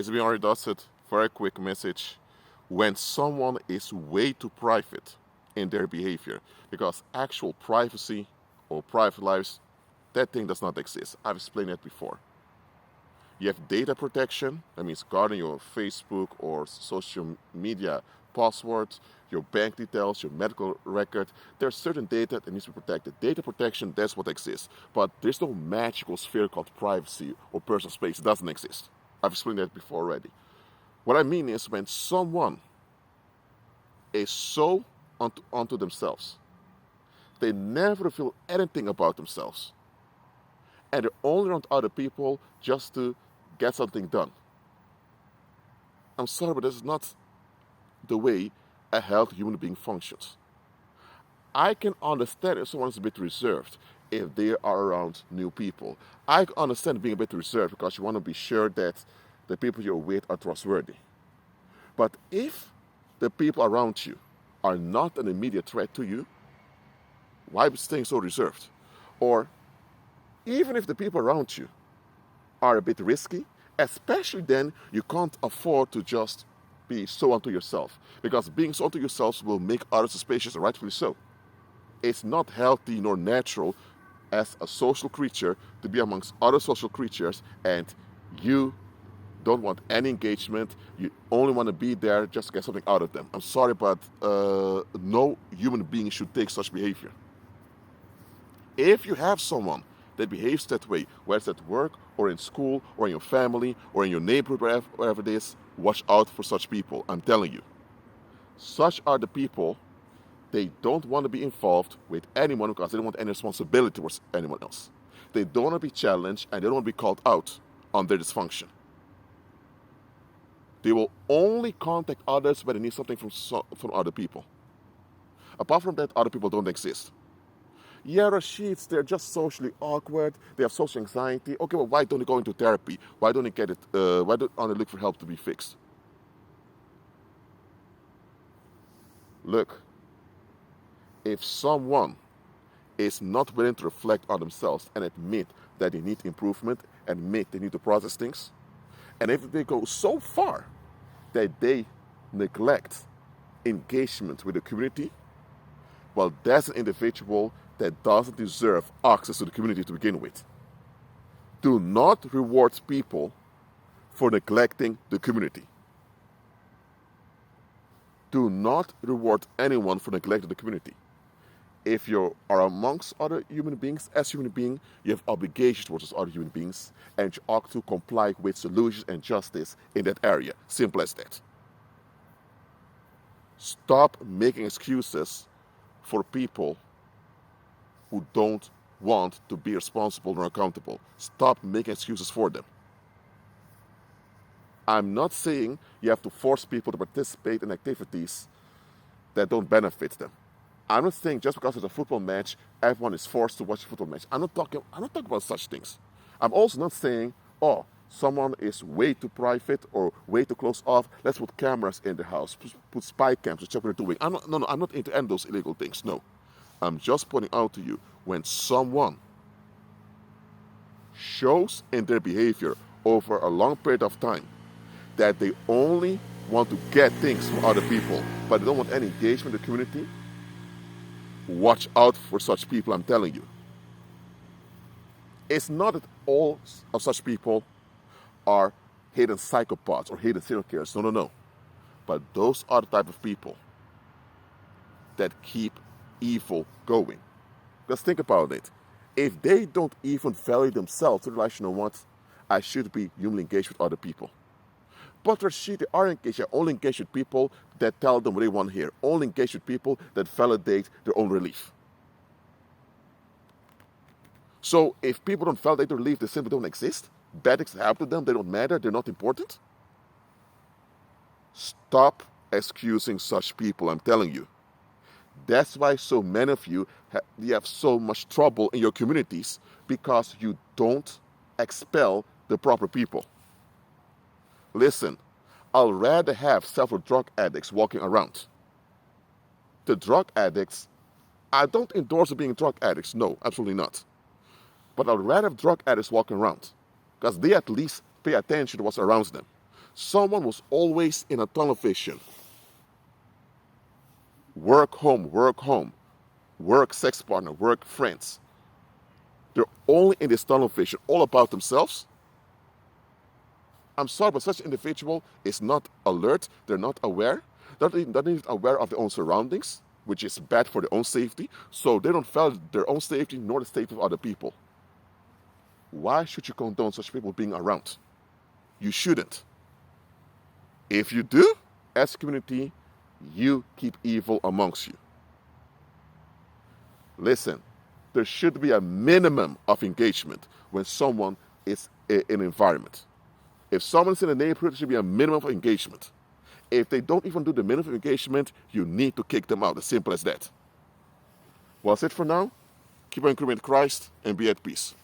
It's been already does it. Very quick message. When someone is way too private in their behavior, because actual privacy or private lives, that thing does not exist. I've explained that before. You have data protection, that means guarding your Facebook or social media passwords, your bank details, your medical record. There's certain data that needs to be protected. Data protection, that's what exists. But there's no magical sphere called privacy or personal space. It doesn't exist. I've explained that before already. What I mean is when someone is so onto themselves, they never reveal anything about themselves. And they're only around other people just to get something done. I'm sorry, but this is not the way a healthy human being functions. I can understand if someone is a bit reserved if they are around new people. I can understand being a bit reserved because you want to be sure that the people you're with are trustworthy. But if the people around you are not an immediate threat to you, why be staying so reserved? Or even if the people around you are a bit risky, especially then you can't afford to just be so unto yourself. Because being so unto yourselves will make others suspicious, and rightfully so. It's not healthy nor natural as a social creature to be amongst other social creatures and you don't want any engagement. You only want to be there just to get something out of them. I'm sorry, but no human being should take such behavior. If you have someone that behaves that way, whether it's at work or in school or in your family or in your neighborhood, wherever it is, watch out for such people. I'm telling you. Such are the people, they don't want to be involved with anyone because they don't want any responsibility towards anyone else. They don't want to be challenged and they don't want to be called out on their dysfunction. They will only contact others when they need something from other people. Apart from that, other people don't exist. Yeah, Rashids, they're just socially awkward. They have social anxiety. Okay, well, why don't they go into therapy? Why don't they get it? Why don't they look for help to be fixed? Look, if someone is not willing to reflect on themselves and admit that they need improvement, admit they need to process things, and if they go so far that they neglect engagement with the community, well, that's an individual that doesn't deserve access to the community to begin with. Do not reward people for neglecting the community. Do not reward anyone for neglecting the community. If you are amongst other human beings, as human being, you have obligations towards other human beings, and you ought to comply with solutions and justice in that area. Simple as that. Stop making excuses for people who don't want to be responsible or accountable. Stop making excuses for them. I'm not saying you have to force people to participate in activities that don't benefit them. I'm not saying just because it's a football match, everyone is forced to watch a football match. I'm not talking about such things. I'm also not saying, oh, someone is way too private or way too close off. Let's put cameras in the house, put spy cams to check what they're doing. I'm not into any of those illegal things. No, I'm just pointing out to you when someone shows in their behavior over a long period of time that they only want to get things from other people, but they don't want any engagement in the community, watch out for such people, I'm telling you. It's not that all of such people are hidden psychopaths or hidden serial killers. No. But those are the type of people that keep evil going. Just think about it. If they don't even value themselves, they realize, you know what? I should be humanly engaged with other people. But Rashid, they are engaged. They're only engaged with people that tell them what they want to hear. Only engaged with people that validate their own relief. So if people don't validate their relief, they simply don't exist. Bad things happen to them. They don't matter. They're not important. Stop excusing such people, I'm telling you. That's why so many of you have so much trouble in your communities, because you don't expel the proper people. Listen, I'll rather have several drug addicts walking around. The drug addicts, I don't endorse being drug addicts, no, absolutely not. But I'd rather have drug addicts walking around, because they at least pay attention to what's around them. Someone was always in a tunnel vision. Work, home, work, home. Work, sex partner, work, friends. They're only in this tunnel vision, all about themselves. I'm sorry, but such an individual is not alert. They're not aware. They're not even aware of their own surroundings, which is bad for their own safety. So they don't value their own safety nor the safety of other people. Why should you condone such people being around? You shouldn't. If you do, as a community, you keep evil amongst you. Listen, there should be a minimum of engagement when someone is in an environment. If someone's in a neighborhood, there should be a minimum of engagement. If they don't even do the minimum of engagement, you need to kick them out. As simple as that. Well, that's it for now. Keep on incrementing Christ and be at peace.